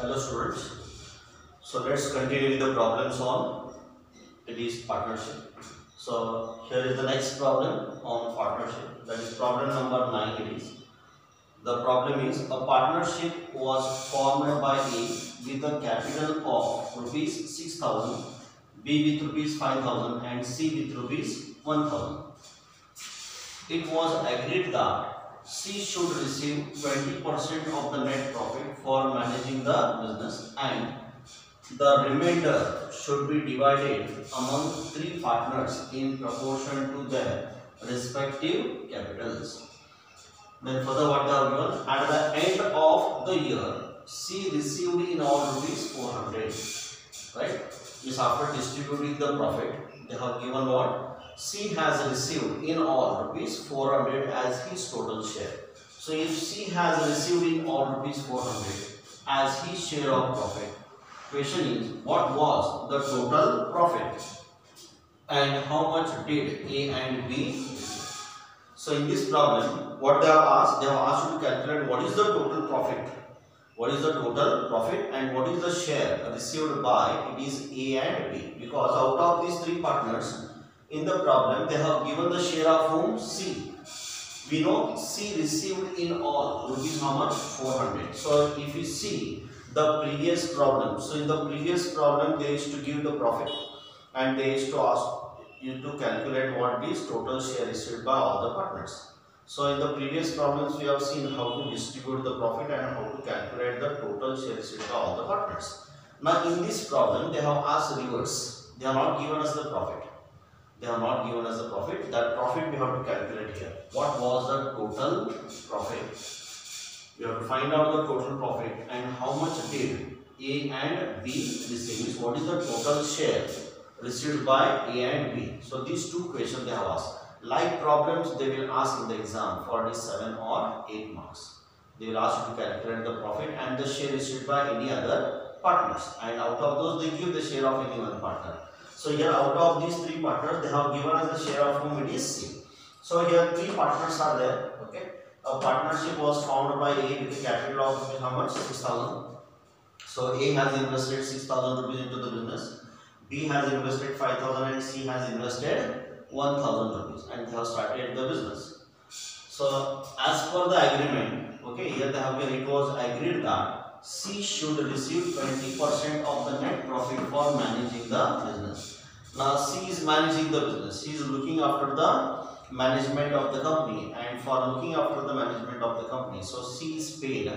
Hello students. So let's continue with the problems on it is partnership. So here is the next problem on partnership. That is problem number 9 it is. The problem is a partnership was formed by A with a capital of rupees 6,000, B with rupees 5,000 and C with rupees 1,000. It was agreed that C should receive 20% of the net profit for managing the business and the remainder should be divided among three partners in proportion to their respective capitals. Then further what they have given, at the end of the year, C received in all rupees 400, right? Means after distributing the profit, they have given what? C has received in all rupees 400 as his total share. So if C has received in all rupees 400 as his share of profit, question is what was the total profit and how much did A and B receive? So in this problem, what they have asked you to calculate what is the total profit. What is the total profit and what is the share received by it is A and B, because out of these three partners in the problem they have given the share of whom? C. We know C received in all rupees how much? 400. So if you see the previous problem, so in the previous problem they used to give the profit and they used to ask you to calculate what is total share received by all the partners. So in the previous problems we have seen how to distribute the profit and how to calculate the total share received by all the partners. Now in this problem they have asked reverse. They have not given us the profit. They have not given us the profit. That profit we have to calculate here. What was the total profit? We have to find out the total profit and how much did A and B receive. What is the total share received by A and B? So these two questions they have asked. Like problems they will ask in the exam for the 7 or 8 marks. They will ask you to calculate the profit and the share received by any other partners. And out of those they give the share of any one partner. So here out of these three partners they have given us the share of whom it is C. So here three partners are there. Okay. A partnership was formed by A with a capital of how much? 6,000. So A has invested 6,000 rupees into the business. B has invested 5,000 and C has invested 1,000 rupees and they have started the business. So as per the agreement, okay, here they have given it was agreed that C should receive 20% of the net profit for managing the business. Now C is managing the business. He is looking after the management of the company, and for looking after the management of the company, so C is paid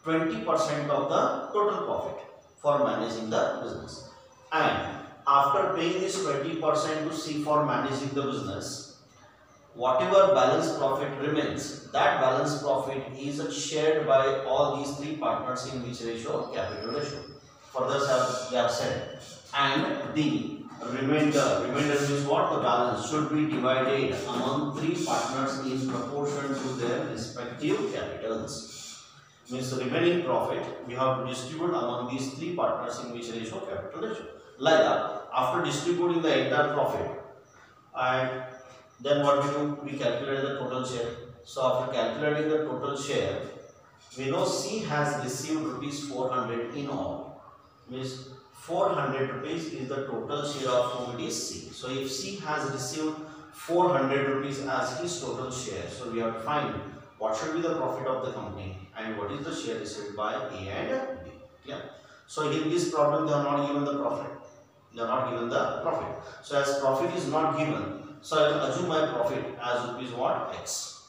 20% of the total profit for managing the business. And after paying this 20% to C for managing the business, whatever balance profit remains, that balance profit is shared by all these three partners in which ratio? Capital ratio. Further they have said, and the remainder means what? The balance should be divided among three partners in proportion to their respective capitals. Means the remaining profit we have to distribute among these three partners in which ratio? Capital ratio. Like that, after distributing the entire profit, and then what we do? We calculate the total share. So after calculating the total share, we know C has received rupees 400 in all. Means 400 rupees is the total share of whom it is C. So if C has received 400 rupees as his total share, so we have to find what should be the profit of the company and what is the share received by A and B. Yeah. So in this problem they are not given the profit. They are not given the profit. So as profit is not given, so I will assume my profit as rupees what? X.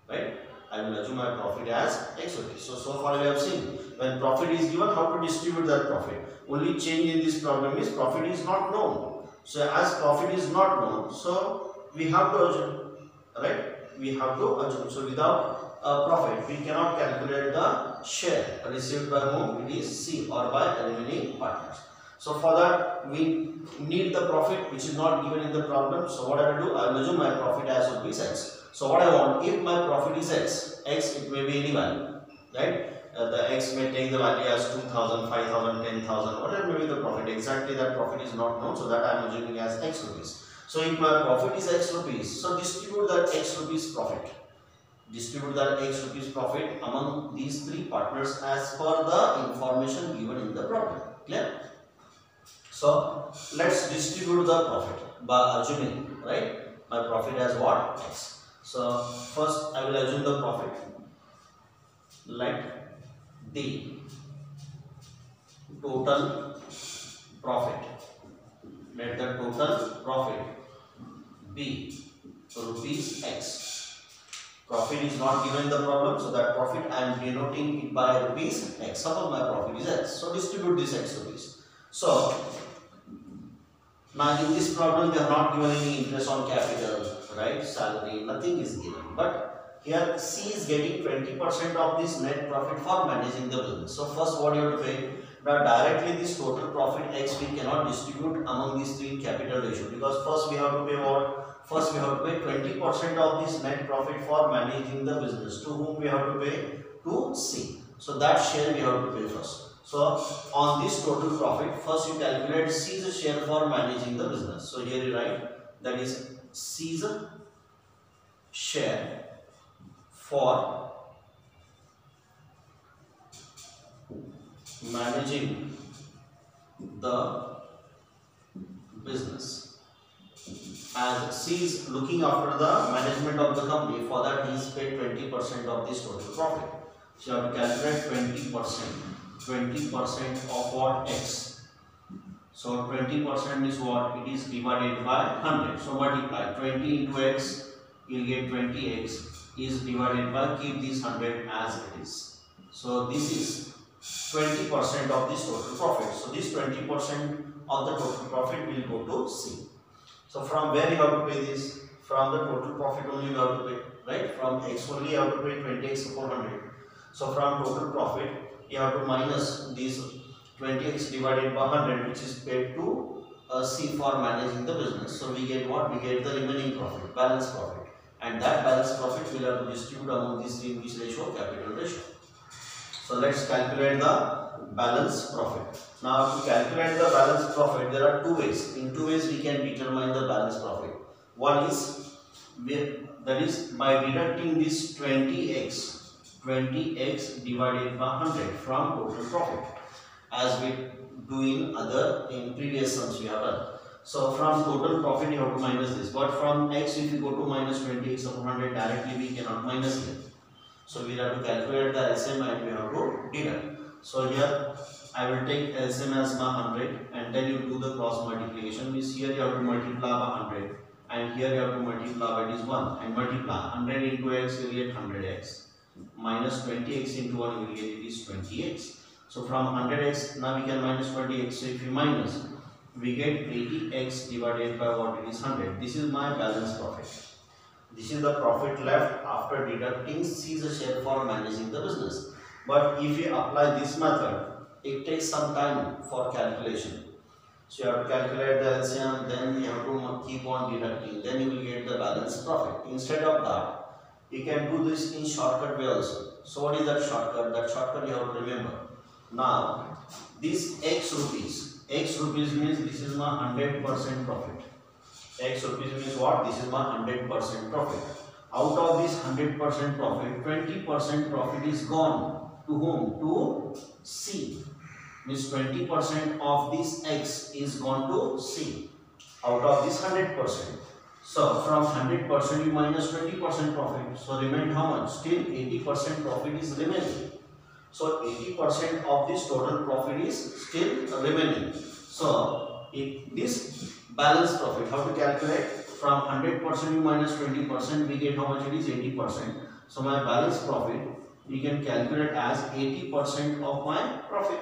Right? I will assume my profit as X rupees. So far we have seen when profit is given, how to distribute that profit. Only change in this problem is profit is not known. So as profit is not known, so we have to assume. Right? We have to assume. So without a profit, we cannot calculate the share received by whom? It is C or by remaining partners. So for that we need the profit which is not given in the problem. So what I will do? I will assume my profit as rupees X. So what I want, if my profit is X it may be any value, right? The X may take the value as 2,000, 5,000, 10,000, whatever may be the profit. Exactly that profit is not known, so that I am assuming as X rupees. So if my profit is X rupees, so distribute that X rupees profit Distribute that X rupees profit among these three partners as per the information given in the problem. Clear? So let's distribute the profit by assuming, right? My profit as what? X. So first I will assume the profit. Let the total profit, let the total profit be rupees X. Profit is not given in the problem, so that profit I am denoting it by rupees X. Suppose my profit is X, so distribute this X rupees. So now in this problem they have not given any interest on capital, right? Salary, nothing is given. But here C is getting 20% of this net profit for managing the business. So first what you have to pay? Now directly this total profit X we cannot distribute among these three capital ratio, because first we have to pay what? First we have to pay 20% of this net profit for managing the business. To whom we have to pay? To C. So that share we have to pay first. So on this total profit, first you calculate C's share for managing the business. So here you write that is C's share for managing the business. As C is looking after the management of the company, for that he is paid 20% of this total profit. So you have to calculate 20% of what? X. So 20% is what? It is divided by 100. So multiply 20 into X, you will get 20X is divided by, keep this 100 as it is. So this is 20% of this total profit. So this 20% of the total profit will go to C. So from where you have to pay this? From the total profit only you have to pay, right? From X only you have to pay 20X upon 100. So from total profit you have to minus this 20X divided by 100, which is paid to C for managing the business. So we get what? We get the remaining profit, balance profit. And that balance profit we have to distribute among these three, which ratio? Capital ratio. So let's calculate the balance profit. Now to calculate the balance profit, there are two ways. In two ways we can determine the balance profit. One is, that is by deducting this 20x divided by 100 from total profit, as we do in previous sums we have done. So from total profit you have to minus this, but from X if you go to minus 20x upon 100, directly we cannot minus it. So we have to calculate the LCM and we have to deduct. So here I will take LCM as my 100 and then you do the cross multiplication. Means here you have to multiply by 100 and here you have to multiply by this 1 and multiply 100 into X, you will get 100x minus 20x into 1, you will get it is 20x. So from 100x now we can minus 20x. So if you minus, we get 80x divided by what? It is 100. This is my balance profit. This is the profit left after deducting C's share for managing the business. But if you apply this method, it takes some time for calculation. So you have to calculate the LCM, then you have to keep on deducting, then you will get the balance profit. Instead of that, you can do this in shortcut way also. So what is that shortcut? That shortcut you have to remember. Now, this X rupees means this is my 100% profit. X rupees means what? This is my 100% profit. Out of this 100% profit, 20% profit is gone. To whom? To C. Means 20% of this X is gone to C. Out of this 100%. So from 100% you minus 20% profit. So remain how much? Still 80% profit is remaining. So 80% of this total profit is still remaining. So if this balance profit, how to calculate? From 100% you minus 20%, we get how much? It is 80%. So my balance profit we can calculate as 80% of my profit.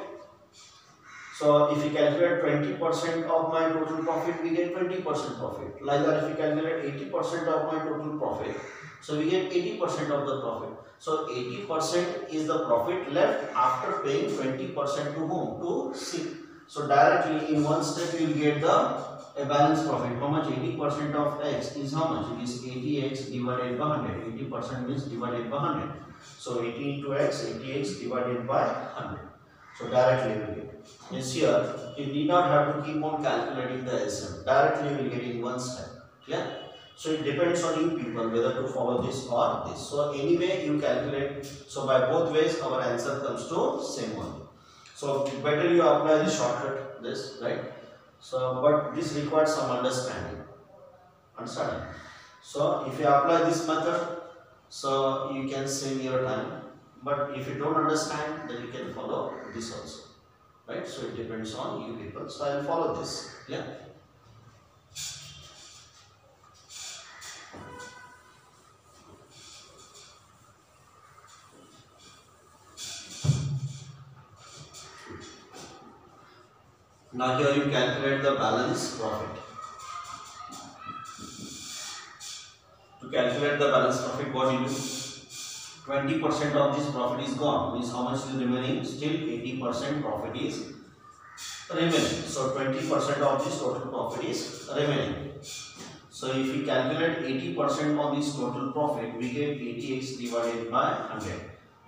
So if you calculate 20% of my total profit, we get 20% profit. Like that, if you calculate 80% of my total profit, so we get 80% of the profit. So 80% is the profit left after paying 20% to whom? To C. So directly in one step you will get the balance profit. How much? 80% of X is how much? It is 80x divided by 100. 80% means divided by 100. So 80 into X, 80x divided by 100. So directly you will get. Means here you need not have to keep on calculating the LCM. Directly you will get in one step. Clear? So it depends on you people whether to follow this or this. So anyway you calculate. So by both ways our answer comes to same one. So better you apply the shortcut this, right? So but this requires some understanding. So if you apply this method, so you can save your time. But if you don't understand, then you can follow this also, right? So it depends on you people. So I will follow this. Yeah. Now here you calculate the balance profit. To calculate the balance profit, what you do? 20% of this profit is gone. Means how much is remaining? Still 80% profit is remaining. So 20% of this total profit is remaining. So if we calculate 80% of this total profit, we get 80x divided by 100.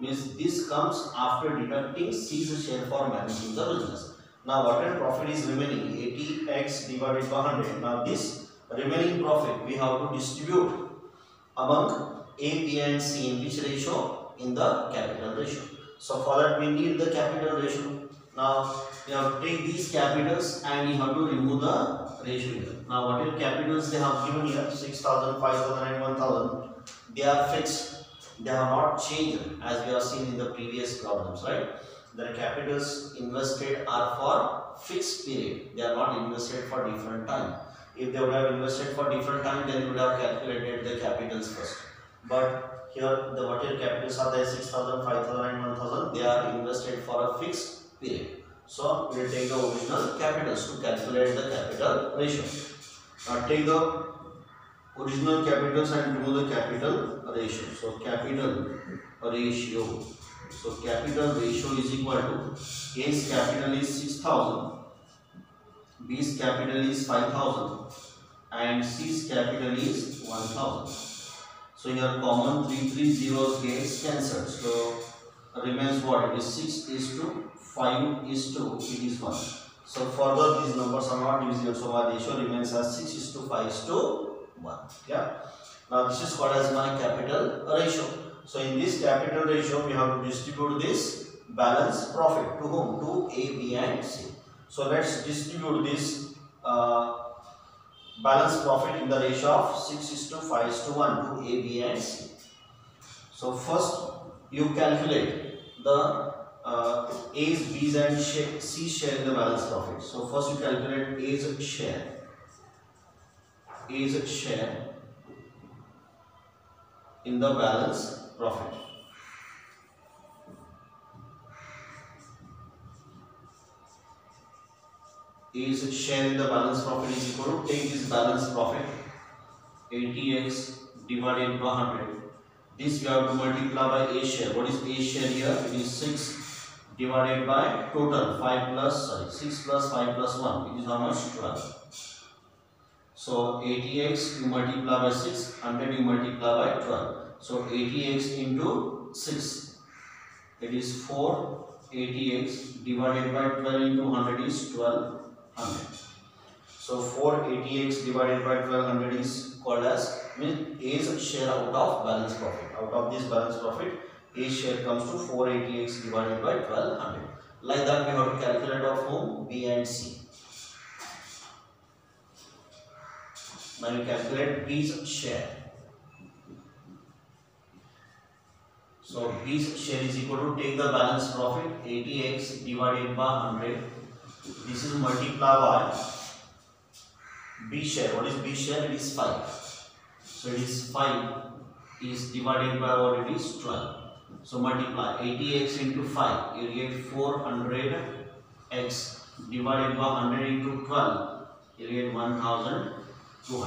Means this comes after deducting C's share for managing the business. Now whatever profit is remaining, 80x divided by 100. Now this remaining profit we have to distribute among A, B and C in which ratio? In the capital ratio. So for that we need the capital ratio. Now you have to take these capitals and you have to remove the ratio here. Now whatever capitals they have given here, 6,000, 5,000 and 1,000, they are fixed. They have not changed as we have seen in the previous problems, right? The capitals invested are for fixed period. They are not invested for different time. If they would have invested for different time, then we would have calculated the capitals first. But here the whatever capitals are there, 6,000, 5,000 and 1,000, they are invested for a fixed period. So we will take the original capitals to calculate the capital ratio. Now take the original capitals and remove the capital ratio. So capital ratio. So capital ratio is equal to A's capital is 6,000, B's capital is 5,000 and C's capital is 1,000. So here common 3 zeros gets cancelled. So remains what? It is 6 is to 5 is to it is 1. So further these numbers are not divisible. So my ratio remains as 6 is to 5 is to 1. Yeah. Now this is called as my capital ratio. So in this capital ratio, we have to distribute this balance profit to whom? To A, B and C. So let's distribute this balance profit in the ratio of 6 is to 5 is to 1 to A, B and C. So first you calculate the A's, B's and C's share in the balance profit. So first you calculate A's share. A's share in the balance profit. A's share in the balance profit is equal to, take this balance profit 80x divided by 100. This we have to multiply by A share. What is A share here? It is 6 divided by total 6 plus 5 plus 1. It is how much? 12. So 80x you multiply by 6, 100 you multiply by 12. So 80x into 6, it is 480x divided by 12 into 100 is 1200. So 480x divided by 1200 is called as A's share out of balance profit. Out of this balance profit, A's share comes to 480x divided by 1200. Like that we have to calculate of whom? B and C. Now we calculate B's share. So B's share is equal to, take the balance profit 80x divided by 100. This is multiplied by B share. What is B share? It is 5. So it is 5 is divided by what? It is 12. So multiply 80x into 5. You get 400x divided by 100 into 12. You get 1200. So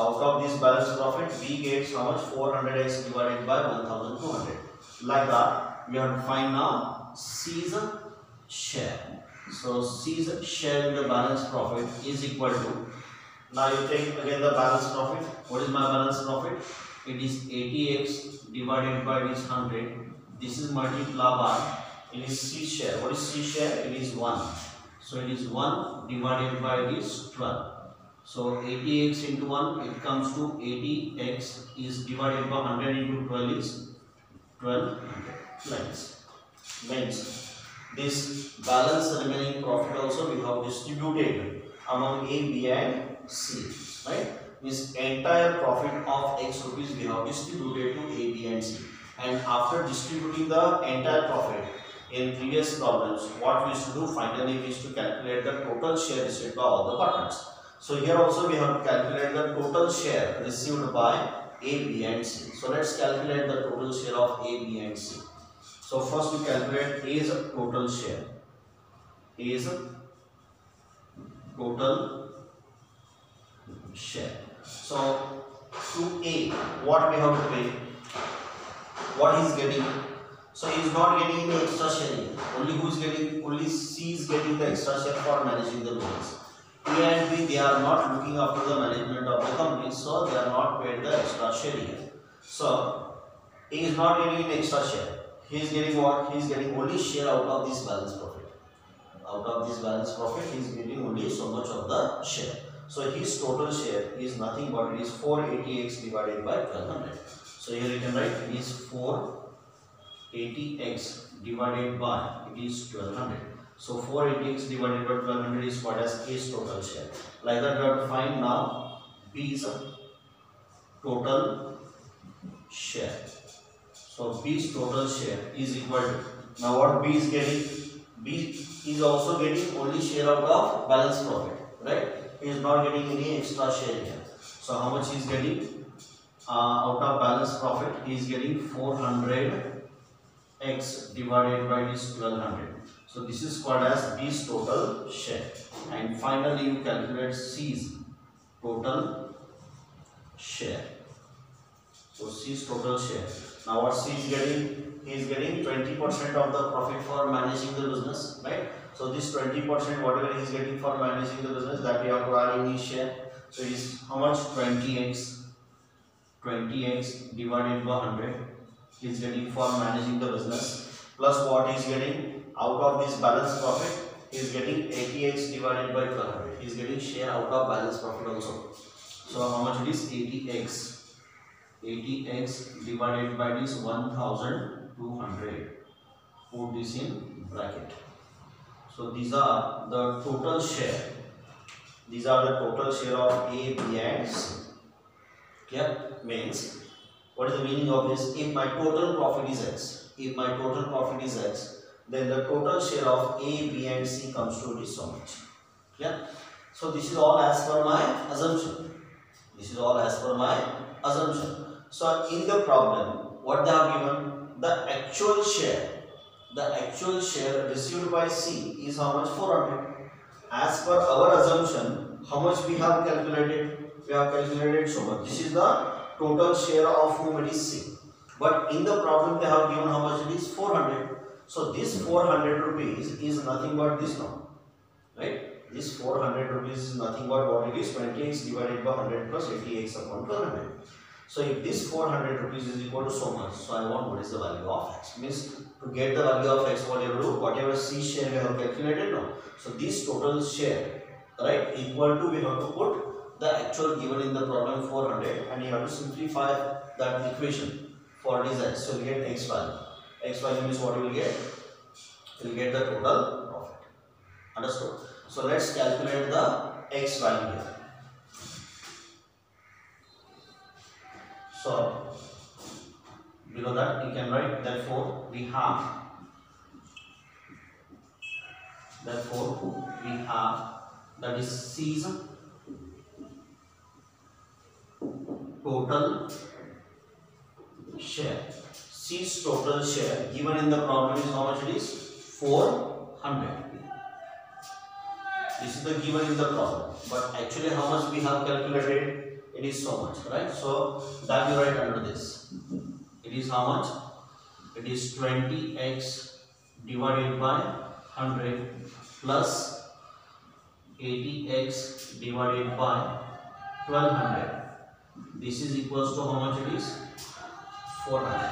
out of this balance profit, B gets how much? 400x divided by 1200. Like that, we have to find now C's share. So C's share in the balance profit is equal to, now you take again the balance profit. What is my balance profit? It is 80x divided by this 100. This is multiplied by, it is C share. What is C share? It is 1. So it is 1 divided by this 12. So 80x into 1, it comes to 80x is divided by 100 into 12 is 1200. Means this balance remaining profit also we have distributed among A, B and C, right? Means entire profit of X rupees we have distributed to A, B and C. And after distributing the entire profit in previous problems, what we used to do finally we used to calculate the total share received by all the partners. So here also we have to calculate the total share received by A, B and C. So let's calculate the total share of A, B and C. So first we calculate A's total share. A's total share. So to A, what we have to pay? What he is getting? So he is not getting any extra share. Only C is getting the extra share for managing the business. A and B, they are not looking after the management of the company, so they are not paid the extra share here. So A is not getting any extra share. He is getting what? He is getting only share out of this balance profit. Out of this balance profit, he is getting only so much of the share. So his total share is nothing but it is 480x divided by 1200. So here you can write it is 480x divided by it is 1200. So 480x divided by 1200 is what as A's total share. Like that we have to find now B's total share. So B's total share is equal to, now what B is getting? B is also getting only share out of balance profit, right? He is not getting any extra share here. So how much he is getting? Out of balance profit, he is getting 400x divided by this 1200. So this is called as B's total share. And finally you calculate C's total share. So C's total share. Now what C is getting? He is getting 20% of the profit for managing the business, right? So this 20% whatever he is getting for managing the business, that we have to add in his share. So it is how much? 20x divided by 100 he is getting for managing the business, plus what he is getting out of this balance profit, he is getting 80x divided by 1200. He is getting share out of balance profit also. So how much it is? 80x divided by this 1200. Put this in bracket. So these are the total share. These are the total share of A, B and C. Okay? Means, what is the meaning of this? If my total profit is X, then the total share of A, B and C comes to this so much. Okay? So this is all as per my assumption. So in the problem, what they have given? The actual share received by C is how much? 400. As per our assumption, how much we have calculated? We have calculated so much. This is the total share of whom it is C. But in the problem they have given how much it is? 400. So this 400 rupees is nothing but this now, right? This 400 rupees is nothing but what it is? 20x divided by 100 plus 80x upon 1200. So if this 400 rupees is equal to so much, so I want what is the value of X. Means to get the value of X, what you have to do? Whatever C share we have calculated now. So this total share, right, equal to, we have to put the actual given in the problem 400, and you have to simplify that equation for this X. So you get X value. X value means what you will get? You will get the total profit. Understood? So let's calculate the X value here. So below that you can write, therefore we have that is C's total share. C's total share given in the problem is how much it is? 400. This is the given in the problem, but actually how much we have calculated? It is so much, right? So that you write under this. It is how much? It is 20x divided by 100 plus 80x divided by 1200. This is equals to how much it is? 400.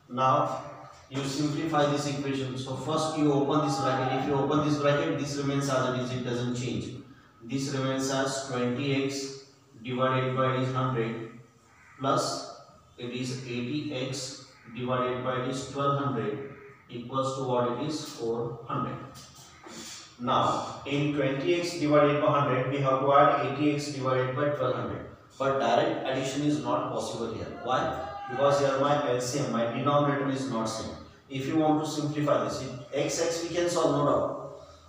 Now you simplify this equation. So first you open this bracket. If you open this bracket, this remains as it is, it doesn't change. This remains as 20x divided by this 100 plus it is 80x divided by this 1200 equals to what it is 400. Now in 20x divided by 100 we have to add 80x divided by 1200, but direct addition is not possible here. Why? Because here my LCM, my denominator is not same. If you want to simplify this, x we can solve, no doubt,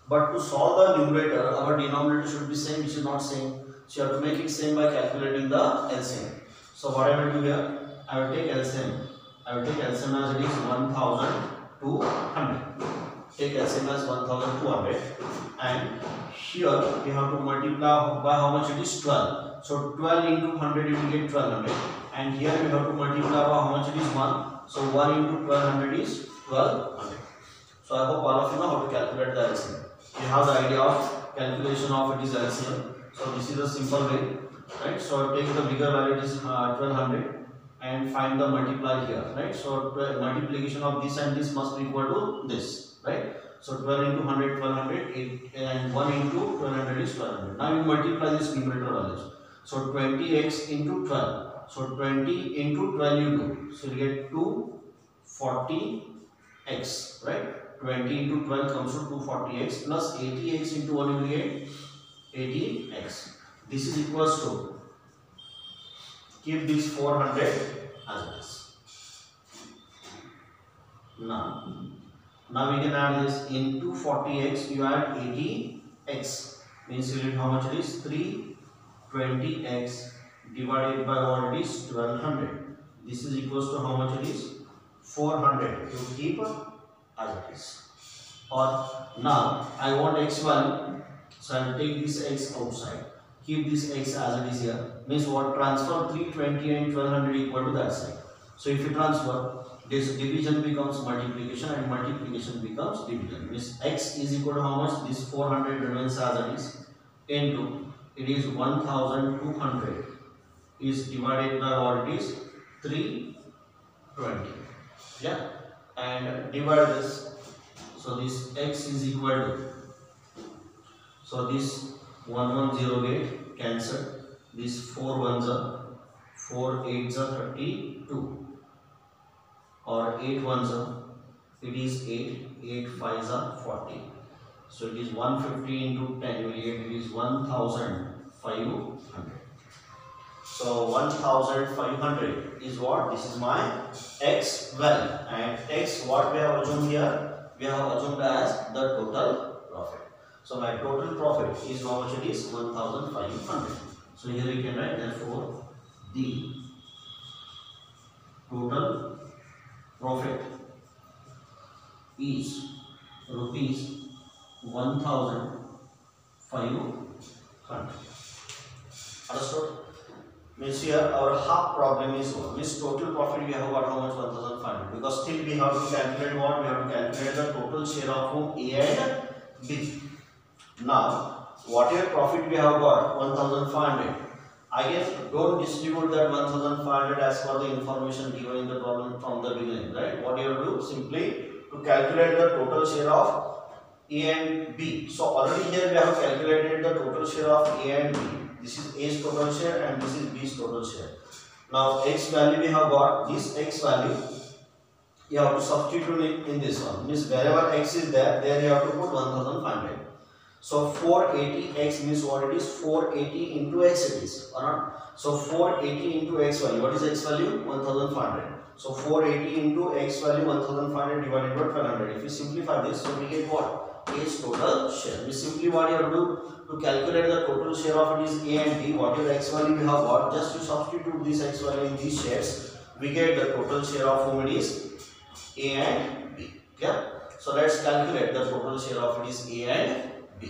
but to solve the numerator our denominator should be same, which is not same. So you have to make it same by calculating the LCM. So what I will do here, I will take LCM. I will take LCM as it is 1200. Take LCM as 1200, and here we have to multiply by how much it is 12. So 12 into 100 you will get 1200, and here we have to multiply by how much it is 1. So 1 into 1200 is 1200. So I hope all of you know how to calculate the LCM. You have the idea of calculation of it is LCM. So this is a simple way, right? So take the bigger value, it is 1200, and find the multiply here, right? So multiplication of this and this must be equal to this, right? So 12 into 100, 1200, and 1 into 1200 is 1200. Now you multiply this numerator values. So 20x into 12. So 20 into 12 you do. So you get 240x, right? 20 into 12 comes to 240x plus 80x into 1 you will get 80x. This is equals to, keep this 400 as it is. Now we can add this into 40x, you add 80x, means you get how much it is 320x divided by what it is 1200. This is equals to how much it is 400. You keep as it is. Or now I want x value, so I will take this x outside. Keep this x as it is here. Means what? Transfer 320 and 1200 equal to that side. So if you transfer, this division becomes multiplication and multiplication becomes division. Means x is equal to how much? This 400 remains as it is, into it is 1200 is divided by what it is 320. Yeah, and divide this. So this x is equal to, so this 110 get cancelled, this 4 ones are 4 8s are 32, or 8 ones are, it is 8, 8 5s are 40. So it is 150 into 10, it is 1500. So 1500 is what? This is my x value, and x what we have assumed here? We have assumed as the total profit. So my total profit is how much it is? 1500. So here we can write, therefore the total profit is rupees 1500. Understood? Means here our half problem is what? Means total profit we have got how much? 1500. Because still we have to calculate what? We have to calculate the total share of whom? A and B. Now whatever profit we have got 1500. Again, don't distribute that 1500 as per the information given in the problem from the beginning, right? What you have to do? Simply to calculate the total share of A and B. So already here we have calculated the total share of A and B. This is A's total share and this is B's total share. Now x value we have got, this x value you have to substitute it in this one. Means wherever x is there you have to put 1500. So 480x means what it is? 480 into x it is, or not? So 480 into x value. What is x value? 1500. So 480 into x value 1500 divided by 1200. If you simplify this, so we get what? A's total share. We simply what you have to do to calculate the total share of it is A and B. Whatever x value we have got, just to substitute this x value in these shares, we get the total share of whom it is A and B. Yeah. So let's calculate the total share of it is A and B.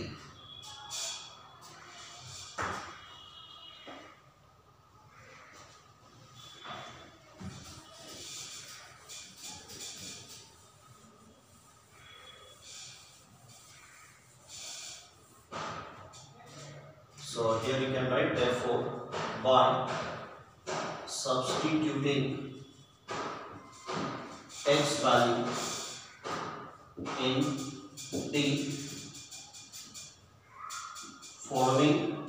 So here you can write, therefore by substituting x value in the following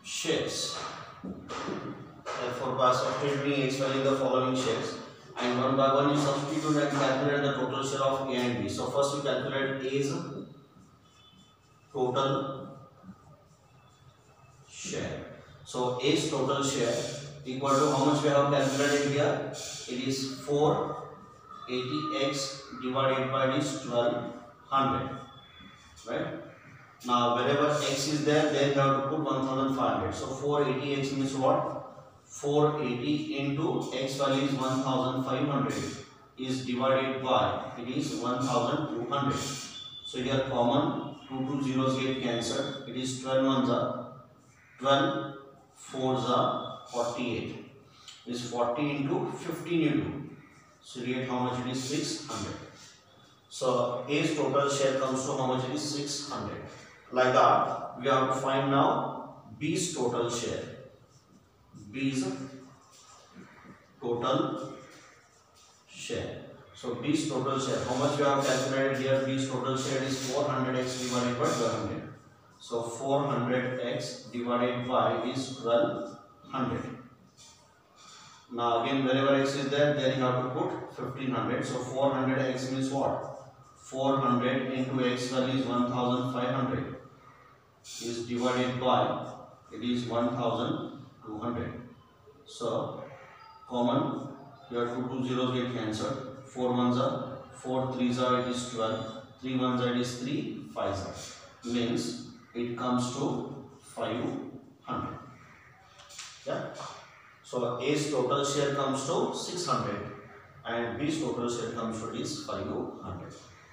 shares. Therefore, by substituting x value in the following shares, and one by one you substitute and calculate the total share of A and B. So first you calculate A's total share. So A's total share equal to how much we have calculated here? It is 480x divided by this 1200, right? Now wherever x is there, then you have to put 1500. So 480x means what? 480 into x value is 1500 is divided by, it is 1200. So here common 2 zeros get cancelled. It is 12 ones are 12, 4s are 48. It is 40 into 15 into. So you get how much it is? 600. So A's total share comes to how much it is? 600. Like that, we have to find now B's total share. B's total share. So B's total share, how much we have calculated here? B's total share is 400x divided by 1200. So 400x divided by is 1200. Now again, wherever x is there, then you have to put 1500. So 400x means what? 400 into x value is 1500 is divided by, it is 1200. So common, here 2 zeros get cancelled. 4 ones are 4, 3s are, it is 12, 3 ones are, it is 3, 5s are, means it comes to 500. Yeah. So A's total share comes to 600 and B's total share comes to is 500,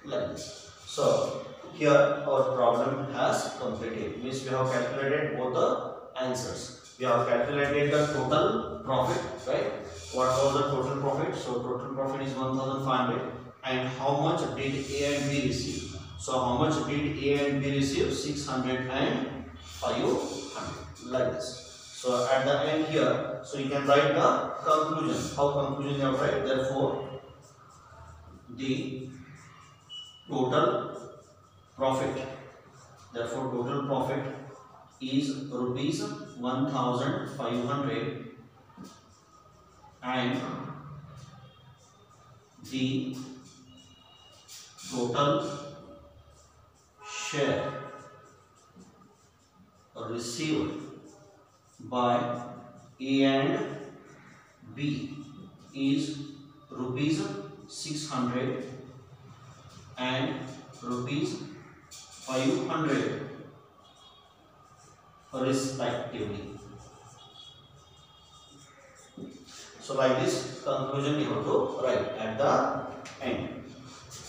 like this. So here our problem has completed, means we have calculated both the answers. We have calculated the total profit, right? What was the total profit? So total profit is 1500, and how much did A and B receive? So how much did A and B receive? 600 and 500, like this. So at the end here, so you can write the conclusion. How conclusion you have write? Therefore, the total profit. Therefore, total profit is rupees 1500 and the total share received by A and B is rupees 600 and rupees 500 respectively. So like this conclusion you have to write at the end.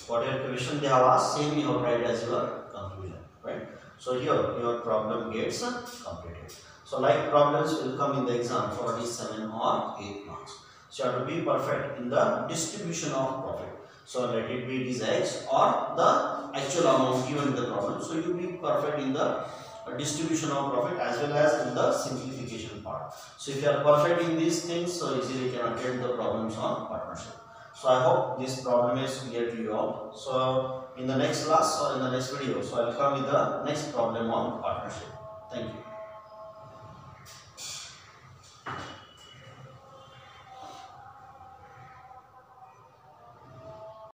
Whatever question they have asked, same you have write as your conclusion, right? So here your problem gets completed. So like problems will come in the exam for these 7 or 8 marks. So you have to be perfect in the distribution of profit. So let it be this x or the actual amount given in the problem. So you be perfect in the distribution of profit as well as in the simplification part. So if you are perfect in these things, so easily you can attempt the problems on partnership. So I hope this problem is clear to you all. So in the next class or in the next video, so I will come with the next problem on partnership. Thank you.